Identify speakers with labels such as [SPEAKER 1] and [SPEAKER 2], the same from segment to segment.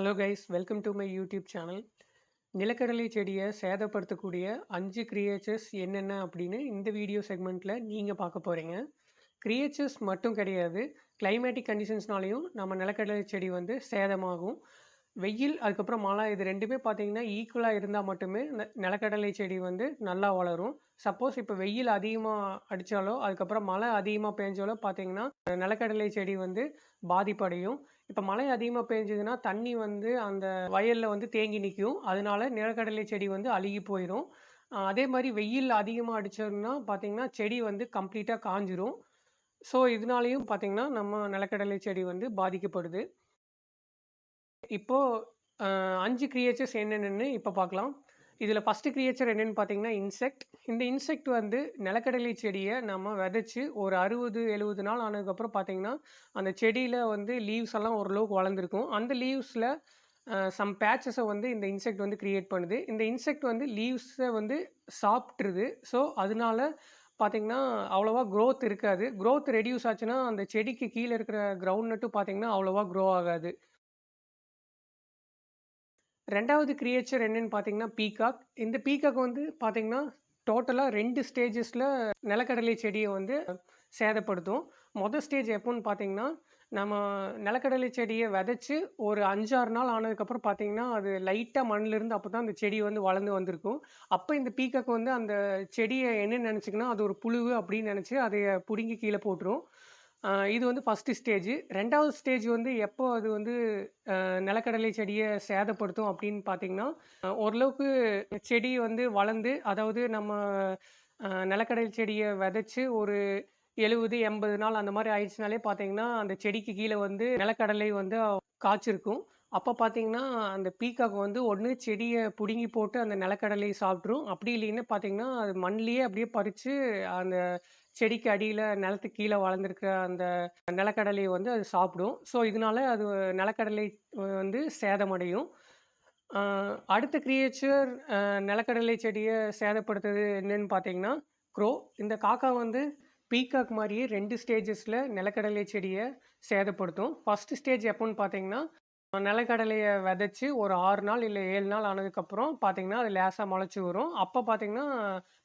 [SPEAKER 1] Hello guys, welcome to my YouTube channel. நிலக்கடலை செடியை சேதப்படுத்தக்கூடிய 5 creatures என்னென்ன அப்படின்னு இந்த வீடியோ செக்மெண்ட்டில் நீங்கள் பார்க்க போகிறீங்க. கிரியேச்சர்ஸ் மட்டும் கிடையாது, கிளைமேட்டிக் கண்டிஷன்ஸ்னாலையும் நம்ம நிலக்கடலை செடி வந்து சேதமாகும். வெயில் அதுக்கப்புறம் மழை இது ரெண்டுமே பார்த்தீங்கன்னா ஈக்குவலாக இருந்தால் மட்டுமே நிலக்கடலை செடி வந்து நல்லா வளரும். சப்போஸ் இப்போ வெயில் அதிகமாக அடித்தாலோ அதுக்கப்புறம் மழை அதிகமாக பெஞ்சாலோ பார்த்தீங்கன்னா நிலக்கடலை செடி வந்து பாதிப்படையும். இப்போ மழை அதிகமாக பெஞ்சதுன்னா தண்ணி வந்து அந்த வயலில் வந்து தேங்கி நிற்கும். அதனால நிலக்கடலை செடி வந்து அழுகி போயிடும். அதே மாதிரி வெயில் அதிகமாக அடித்ததுன்னா பார்த்தீங்கன்னா செடி வந்து கம்ப்ளீட்டாக காஞ்சிரும். ஸோ இதனாலையும் பார்த்தீங்கன்னா நம்ம நிலக்கடலை செடி வந்து பாதிக்கப்படுது. இப்போ 5 கிரியேச்சர்ஸ் என்னென்னு இப்போ பார்க்கலாம். இதில் ஃபஸ்ட்டு கிரியேச்சர் என்னென்னு பார்த்தீங்கன்னா இன்செக்ட். இந்த இன்செக்ட் வந்து நிலக்கடலை செடியை நம்ம விதைச்சி ஒரு 60-70 நாள் ஆனதுக்கப்புறம் பார்த்தீங்கன்னா அந்த செடியில் வந்து லீவ்ஸ் எல்லாம் ஓரளவுக்கு வளர்ந்துருக்கும். அந்த லீவ்ஸில் சம் பேட்சஸை வந்து இந்த இன்செக்ட் வந்து கிரியேட் பண்ணுது. இந்த இன்செக்ட் வந்து லீவ்ஸை வந்து சாப்பிட்ருது. ஸோ அதனால பார்த்தீங்கன்னா அவ்வளோவா க்ரோத் இருக்காது. க்ரோத் ரெடியூஸ் ஆச்சுன்னா அந்த செடிக்கு கீழே இருக்கிற கிரவுண்ட் நட்டும் பார்த்தீங்கன்னா அவ்வளோவா க்ரோ ஆகாது. 2வது கிரியேச்சர் என்னன்னு பார்த்தீங்கன்னா பீகாக். இந்த பீகாக் வந்து பார்த்தீங்கன்னா டோட்டலா 2 ஸ்டேஜஸ்ல நிலக்கடலை செடியை வந்து சேதப்படுத்தும். மொதல் ஸ்டேஜ் எப்போன்னு பார்த்தீங்கன்னா, நம்ம நிலக்கடலை செடியை விதைச்சு ஒரு 5, 6 நாள் ஆனதுக்கப்புறம் பார்த்தீங்கன்னா, அது லைட்டா மண்ணிலிருந்து அப்போ தான் அந்த செடி வந்து வளர்ந்து வந்திருக்கும். அப்போ இந்த பீகாக் வந்து அந்த செடியை என்ன நினச்சிக்குன்னா, அது ஒரு புழுவு அப்படின்னு நினச்சு அதைய புடுங்கி கீழே போட்டுரும். இது வந்து ஃபர்ஸ்ட்டு ஸ்டேஜ். 2வது ஸ்டேஜ் வந்து எப்போ அது வந்து நிலக்கடலை செடியை சேதப்படுத்தும் அப்படின்னு பார்த்தீங்கன்னா, ஓரளவுக்கு செடி வந்து வளர்ந்து அதாவது நம்ம நிலக்கடலை செடியை விதைச்சு ஒரு 70, 80 நாள் அந்த மாதிரி ஆயிடுச்சுனாலே பார்த்தீங்கன்னா, அந்த செடிக்கு கீழே வந்து நிலக்கடலை வந்து காய்ச்சிருக்கும். அப்போ பார்த்தீங்கன்னா, அந்த பீகாக் வந்து ஒண்ணு செடிய புடுங்கி போட்டு அந்த நிலக்கடலைய சாப்பிட்ரும். அப்படி இல்லைன்னு பார்த்தீங்கன்னா, அது மண்ணிலேயே அப்படியே பறிச்சு அந்த செடிக்கு அடியில நிலத்துக்கு கீழ வளர்ந்துருக்க அந்த நிலக்கடலைய வந்து அது சாப்பிடும். ஸோ, இதனால அது நிலக்கடலை வந்து சேதமடையும். அ அடுத்த கிரியேச்சர் நிலக்கடலை செடிய சேதப்படுத்துறது என்னன்னு பார்த்தீங்கன்னா, க்ரோ. இந்த காக்கா வந்து பீகாக் மாரியே 2 ஸ்டேஜஸ்ல நிலக்கடலை செடிய சேதப்படுத்தும். ஃபர்ஸ்ட் ஸ்டேஜ் எப்போன்னு பார்த்தீங்கன்னா, நிலக்கடலைய விதைச்சு ஒரு 6 நாள் இல்ல 7 நாள் ஆனதுக்கப்புறம் பார்த்தீங்கன்னா, அது லேசா முளைச்சு வரும். அப்போ பார்த்தீங்கன்னா,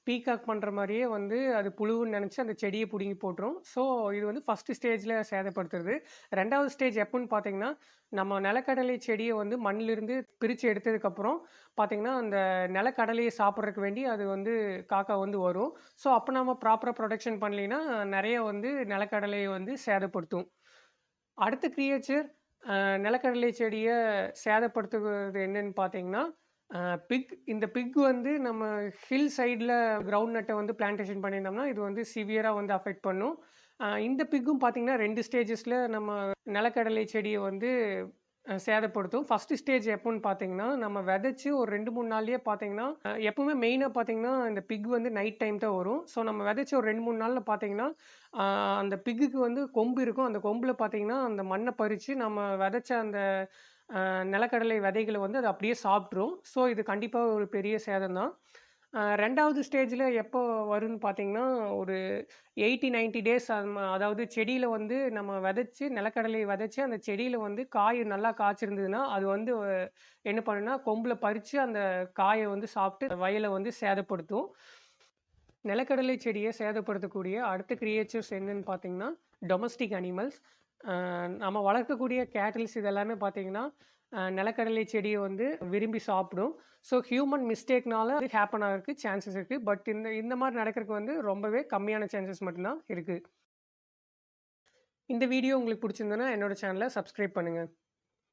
[SPEAKER 1] பீகாக் பண்ற மாரியே வந்து அது புழுவுன்னு நெனச்சு அந்த செடிய புடுங்கி போட்டுரும். ஸோ, இது வந்து ஃபர்ஸ்ட் ஸ்டேஜ்ல சேதப்படுத்துறது. 2வது ஸ்டேஜ் எப்போன்னு பார்த்தீங்கன்னா, நம்ம நிலக்கடலை செடிய வந்து மண்ணிலிருந்து பிரிச்சு எடுத்ததுக்கப்புறம் பார்த்தீங்கன்னா, அந்த நிலக்கடலைய சாப்பிட்றதுக்கு வேண்டி அது வந்து காக்கா வந்து வரும். ஸோ, அப்போ நம்ம ப்ராப்பரா ப்ரொடெக்ஷன் பண்ணலைன்னா, நெறைய வந்து நிலக்கடலைய வந்து சேதப்படுத்தும். அடுத்த கிரியேச்சர் நிலக்கடலை செடிய சேதப்படுத்துவது என்னன்னு பார்த்தீங்கன்னா, பிக். இந்த பிக் வந்து நம்ம ஹில் சைட்ல கிரவுண்ட் நட்ட வந்து பிளான்டேஷன் பண்ணியிருந்தோம்னா, இது வந்து சிவியரா வந்து அஃபெக்ட் பண்ணும். இந்த பிக்கும் பார்த்தீங்கன்னா 2 ஸ்டேஜஸ்ல நம்ம நிலக்கடலை செடிய வந்து சேதப்படுத்தும். ஃபர்ஸ்ட் ஸ்டேஜ் எப்போன்னு பார்த்தீங்கன்னா, நம்ம விதைச்சு ஒரு 2, 3 நாள்லயே பார்த்தீங்கன்னா, எப்பவுமே மெயினா பார்த்தீங்கன்னா, இந்த பிக் வந்து நைட் டைம் தான் வரும். ஸோ, நம்ம விதைச்சு ஒரு 2, 3 நாள்ல பார்த்தீங்கன்னா, அந்த பிக்குக்கு வந்து கொம்பு இருக்கும். அந்த கொம்புல பார்த்தீங்கன்னா, அந்த மண்ண பறிச்சு நம்ம விதைச்ச அந்த நிலக்கடலை விதைகள வந்து அது அப்படியே சாப்பிட்ரும். ஸோ, இது கண்டிப்பா ஒரு பெரிய சேதம் தான். 2வது ஸ்டேஜ்ல எப்போ வரும்ன்னு பார்த்தீங்கன்னா, ஒரு 80, 90 டேஸ் அதாவது செடியில வந்து நம்ம விதைச்சு நிலக்கடலைய விதைச்சு அந்த செடியில வந்து காய் நல்லா காய்ச்சிருந்ததுன்னா, அது வந்து என்ன பண்ணும்னா, கொம்புல பறிச்சு அந்த காய வந்து சாப்பிட்டு வயல வந்து சேதப்படுத்தும். நிலக்கடலை செடிய சேதப்படுத்தக்கூடிய அடுத்த கிரியேச்சர்ஸ் என்னன்னு பார்த்தீங்கன்னா, டொமஸ்டிக் அனிமல்ஸ். நம்ம வளர்க்கக்கூடிய கேட்டில்ஸ் இது எல்லாமே பார்த்தீங்கன்னா, நிலக்கடலை செடிய வந்து விரும்பி சாப்பிடும். ஸோ, ஹியூமன் மிஸ்டேக்னால அது ஹேப்பன் ஆகறதுக்கு சான்சஸ் இருக்கு. பட் இந்த இந்த மாரி நடக்கறதுக்கு வந்து ரொம்பவே கம்மியான சான்சஸ் மட்டும் தான் இருக்கு. இந்த வீடியோ உங்களுக்கு புடிச்சிருந்ததுன்னா, என்னோட சேனல சப்ஸ்கிரைப் பண்ணுங்க.